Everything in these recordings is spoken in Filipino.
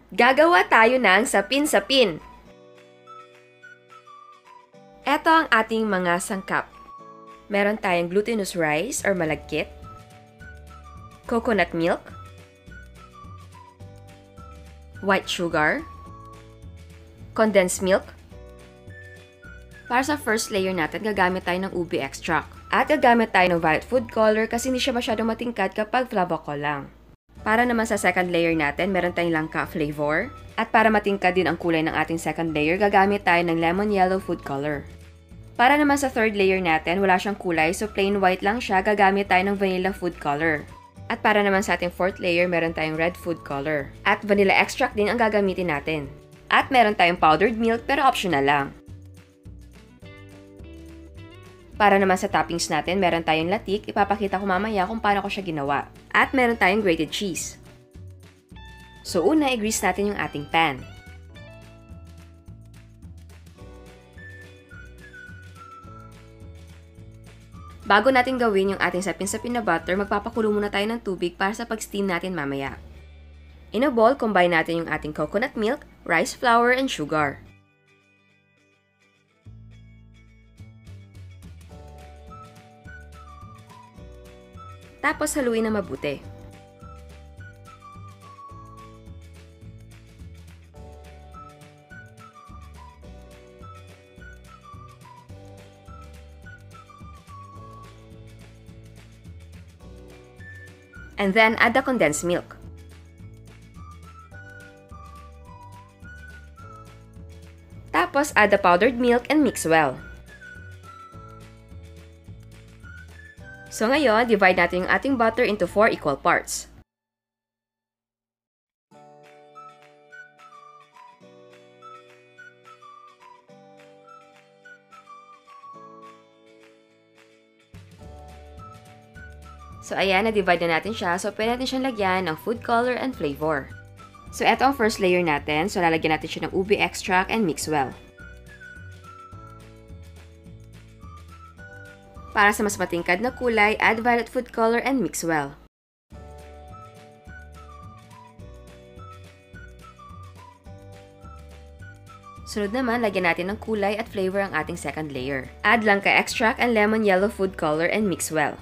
Gagawa tayo ng sapin sapin. Ito ang ating mga sangkap. Meron tayong glutinous rice or malagkit, coconut milk, white sugar, condensed milk. Para sa first layer natin, gagamit tayo ng ubi extract. At gagamit tayo ng violet food color kasi hindi siya masyadong matingkad kapag flavacol lang. Para naman sa second layer natin, meron tayong langka flavor. At para matingkad din ang kulay ng ating second layer, gagamit tayo ng lemon yellow food color. Para naman sa third layer natin, wala siyang kulay so plain white lang siya, gagamit tayo ng vanilla food color. At para naman sa ating fourth layer, meron tayong red food color. At vanilla extract din ang gagamitin natin. At meron tayong powdered milk pero optional lang. Para naman sa toppings natin, meron tayong latik. Ipapakita ko mamaya kung paano ko siya ginawa. At meron tayong grated cheese. So una, i-grease natin yung ating pan. Bago natin gawin yung ating sapin-sapin na butter, magpapakulo muna tayo ng tubig para sa pag-steam natin mamaya. In a bowl, combine natin yung ating coconut milk, rice flour, and sugar. Tapos haluin na mabuti. And then add the condensed milk. Tapos add the powdered milk and mix well. So ngayon, divide natin yung ating butter into 4 equal parts. So ayan, na-divide na natin siya. So pwede natin siyang lagyan ng food color and flavor. So eto ang first layer natin. So lalagyan natin siya ng ubi extract and mix well. Para sa mas matingkad na kulay, add violet food color and mix well. Sunod naman, lagyan natin ng kulay at flavor ang ating second layer. Add langka extract and lemon yellow food color and mix well.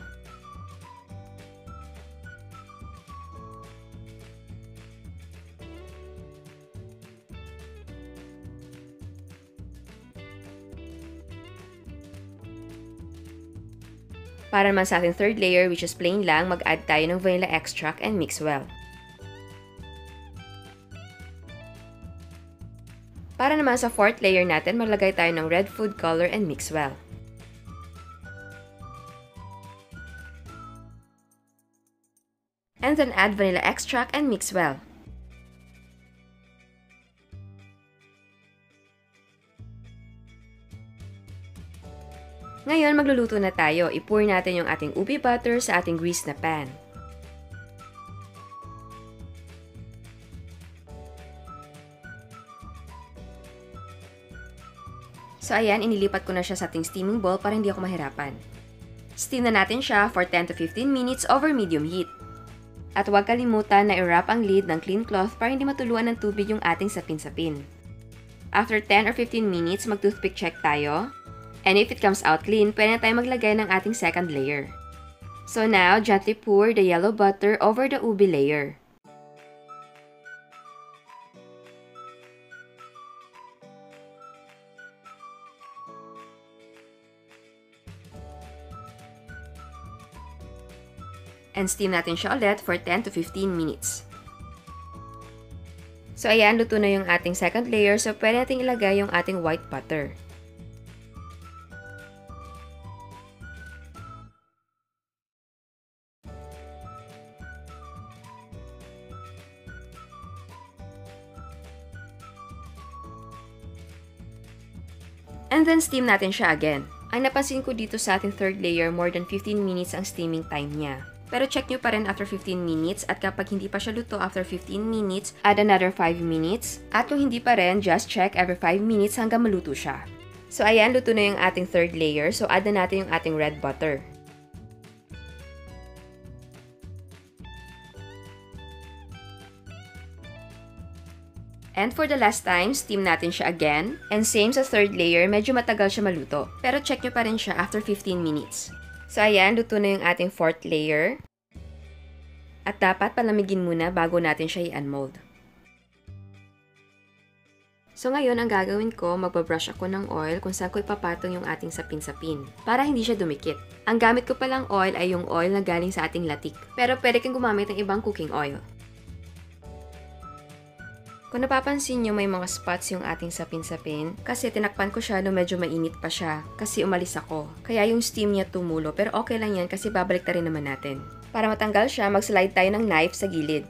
Para naman sa ating third layer, which is plain lang, mag-add tayo ng vanilla extract and mix well. Para naman sa fourth layer natin, maglagay tayo ng red food color and mix well. And then add vanilla extract and mix well. Ngayon, magluluto na tayo. I-pour natin yung ating ubi butter sa ating grease na pan. So ayan, inilipat ko na siya sa ating steaming bowl para hindi ako mahirapan. Steam na natin siya for 10 to 15 minutes over medium heat. At huwag kalimutan na i-wrap ang lid ng clean cloth para hindi matuluan ng tubig yung ating sapin-sapin. After 10 or 15 minutes, mag-toothpick check tayo. And if it comes out clean, pwede na tayo maglagay ng ating second layer. So now, gently pour the yellow butter over the ubi layer. And steam natin siya ulit for 10 to 15 minutes. So ayan, luto na yung ating second layer, so pwede natin ilagay yung ating white butter. And then steam natin siya again. Ang napansin ko dito sa ating third layer, more than 15 minutes ang steaming time niya. Pero check nyo pa rin after 15 minutes at kapag hindi pa siya luto after 15 minutes, add another 5 minutes. At kung hindi pa rin, just check every 5 minutes hanggang maluto siya. So ayan, luto na yung ating third layer. So add na natin yung ating red butter. And for the last time, steam natin siya again. And same sa third layer, medyo matagal siya maluto. Pero check nyo pa rin siya after 15 minutes. So ayan, luto na yung ating fourth layer. At dapat palamigin muna bago natin siya i-unmold. So ngayon, ang gagawin ko, magbabrush ako ng oil kung saan ko ipapatong yung ating sapin-sapin para hindi siya dumikit. Ang gamit ko palang oil ay yung oil na galing sa ating latik. Pero pwede kang gumamit ng ibang cooking oil. Kung napapansin nyo, may mga spots yung ating sapin-sapin kasi tinakpan ko siya no medyo mainit pa siya kasi umalis ako. Kaya yung steam niya tumulo pero okay lang yan kasi babalik na rin naman natin. Para matanggal siya, mag-slide tayo ng knife sa gilid.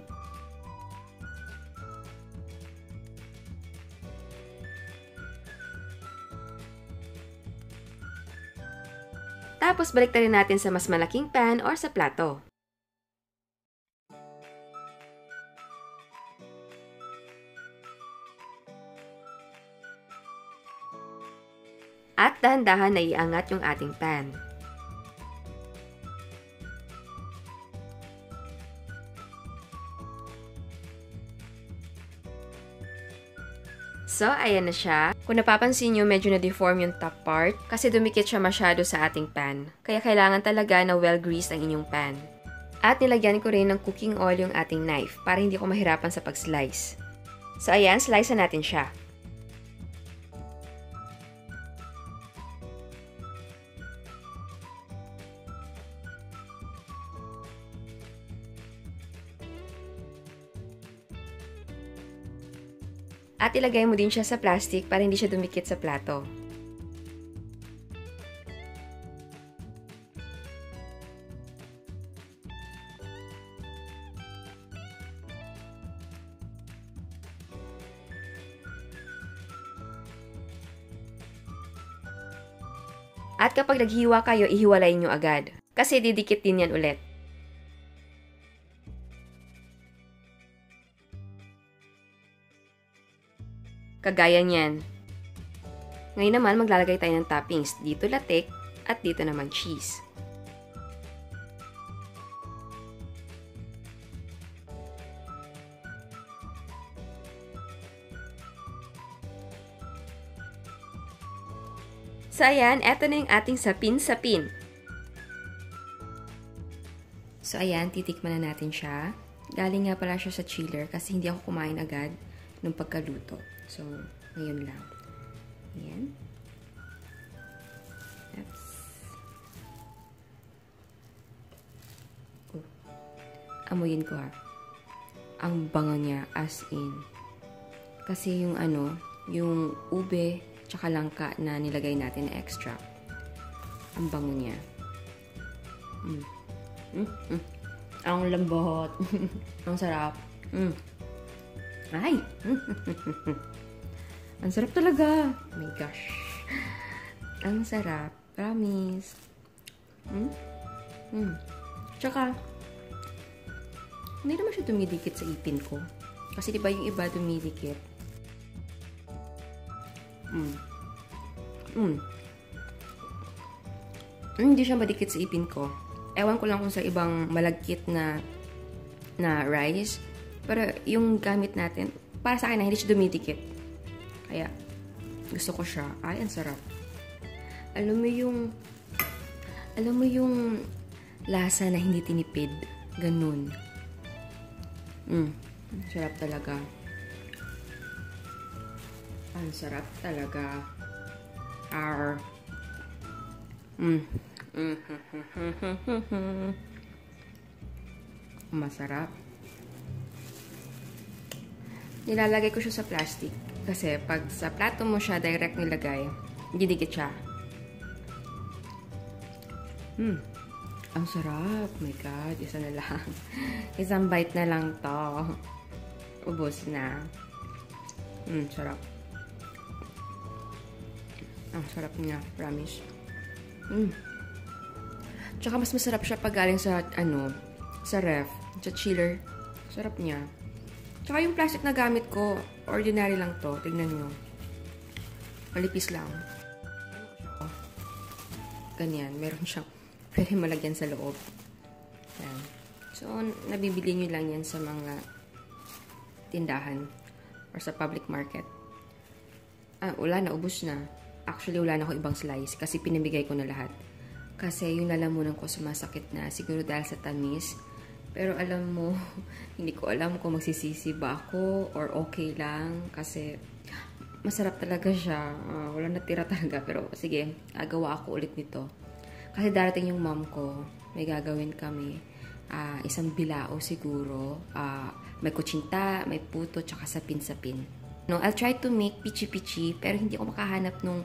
Tapos balik na rin natin sa mas malaking pan or sa plato. At dahan-dahan na iangat yung ating pan. So, ayan na siya. Kung napapansin nyo, medyo na-deform yung top part kasi dumikit siya masyado sa ating pan. Kaya kailangan talaga na well-greased ang inyong pan. At nilagyan ko rin ng cooking oil yung ating knife para hindi ko mahirapan sa pag-slice. So, ayan, slice na natin siya. At ilagay mo din siya sa plastic para hindi siya dumikit sa plato. At kapag naghiwa kayo, ihiwalayin nyo agad. Kasi didikit din yan ulit. Kagaya niyan. Ngayon naman, maglalagay tayo ng toppings. Dito latik at dito naman cheese. So ayan, eto na yung ating sapin-sapin. So ayan, titikman na natin siya. Galing nga pala siya sa chiller kasi hindi ako kumain agad nung pagkaluto. So, ngayon lang. Ayan. Oops. Oh. Amuyin ko ha. Ang bango niya, as in. Kasi yung yung ube, tsaka langka na nilagay natin na extra. Ang bango niya. Ang lambot. Ang sarap. Ay! Ang sarap talaga. Oh my gosh. Ang sarap. Promise. Tsaka, hindi naman siya dumidikit sa ipin ko. Kasi diba yung iba dumidikit? Hindi siya madikit sa ipin ko. Ewan ko lang kung sa ibang malagkit na rice. Pero yung gamit natin, para sa akin na hindi siya dumidikit. Kaya, gusto ko siya. Ay, ang sarap. Alam mo yung lasa na hindi tinipid. Ganun. Sarap talaga. Ang sarap talaga. Masarap. Nilalagay ko siya sa plastic. Kasi pag sa plato mo siya direct nilagay, didikit siya. Ang sarap. Oh my God. Isa na lang. Isang bite na lang to. Ubos na. Sarap. Ang sarap niya. Promise. Tsaka mas masarap siya pag galing sa, sa ref. Sa chiller. Sarap niya. Tsaka yung plastic na gamit ko, ordinary lang to. Tignan nyo. Malipis lang. Ganyan. Meron siyang pwede malagyan sa loob. Yan. So, nabibili nyo lang yan sa mga tindahan or sa public market. Wala na, ubos na. Actually, wala na ako ibang slice kasi pinamigay ko na lahat. Kasi yung lalamunan ko sumasakit na, siguro dahil sa tamis. Pero alam mo, hindi ko alam kung magsisisi ba ako or okay lang kasi masarap talaga siya. Wala natira talaga pero sige, agawa ako ulit nito. Kasi darating yung mom ko, may gagawin kami. Isang bilao siguro. May kutsinta, may puto, tsaka sapin sapin. No, I'll try to make pichi-pichi pero hindi ako makahanap nung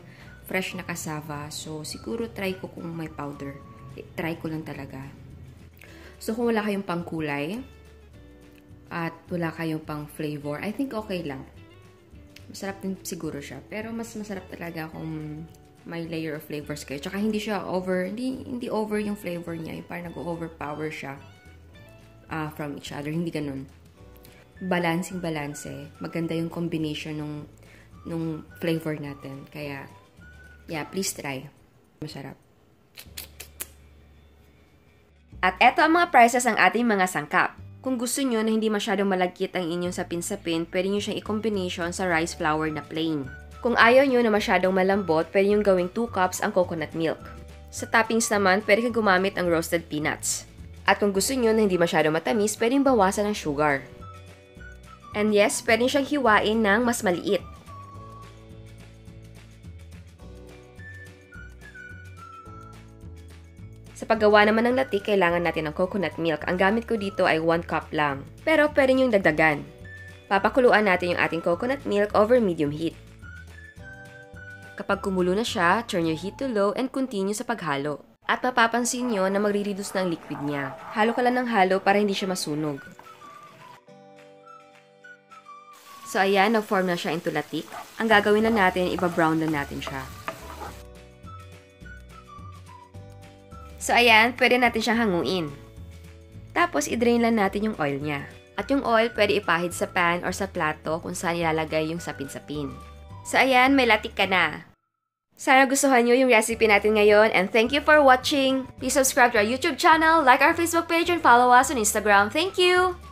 fresh na cassava. So, siguro try ko kung may powder. Try ko lang talaga. So, kung wala kayong pang kulay at wala kayong pang flavor, I think okay lang. Masarap din siguro siya. Pero mas masarap talaga kung may layer of flavors kayo. Tsaka hindi siya over, hindi over yung flavor niya. Yung parang nag-overpower siya from each other. Hindi ganun. Balancing-balance. Maganda yung combination nung flavor natin. Kaya, yeah, please try. Masarap. At eto ang mga prices ng ating mga sangkap. Kung gusto nyo na hindi masyadong malagkit ang inyong sapin-sapin, pwede nyo siyang i-combination sa rice flour na plain. Kung ayaw nyo na masyadong malambot, pwede nyo gawing 2 cups ang coconut milk. Sa toppings naman, pwede kang gumamit ng roasted peanuts. At kung gusto nyo na hindi masyadong matamis, pwede nyo bawasan ng sugar. And yes, pwede nyo siyang hiwain ng mas maliit. Sa paggawa naman ng latik, kailangan natin ng coconut milk. Ang gamit ko dito ay 1 cup lang. Pero pwede nyo dagdagan. Papakuluan natin yung ating coconut milk over medium heat. Kapag kumulo na siya, turn your heat to low and continue sa paghalo. At mapapansin nyo na magre-reduce na ang liquid niya. Halo ka lang ng halo para hindi siya masunog. So ayan, na-form na siya into latik. Ang gagawin na natin, iba-brown na natin siya. So ayan, pwede natin siyang hanguin. Tapos, i-drain lang natin yung oil niya. At yung oil, pwede ipahid sa pan or sa plato kung saan ilalagay yung sapin-sapin. So ayan, may latik ka na. Sana gustuhan nyo yung recipe natin ngayon and thank you for watching. Please subscribe to our YouTube channel, like our Facebook page, and follow us on Instagram. Thank you!